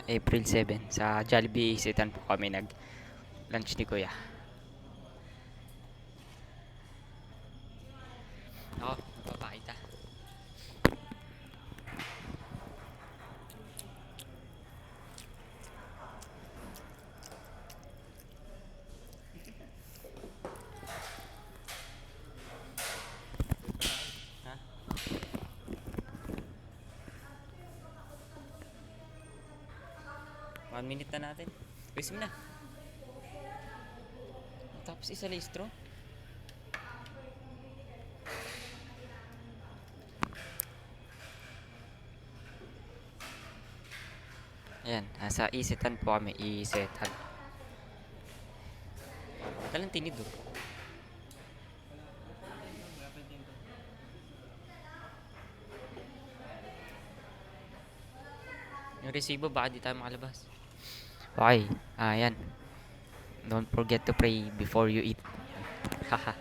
April 7 sa Jollibee Isitan po kami nag lunch ni Kuya. Ako, magpapakita. 1 minute na natin. Pwes mo na. Tapos isa listro. Ayan, nasa Isitan po kami. Isitan. Talang tinid oh. Yung resibo baka di tayo makalabas. Okay, ayan. Don't forget to pray before you eat. Haha.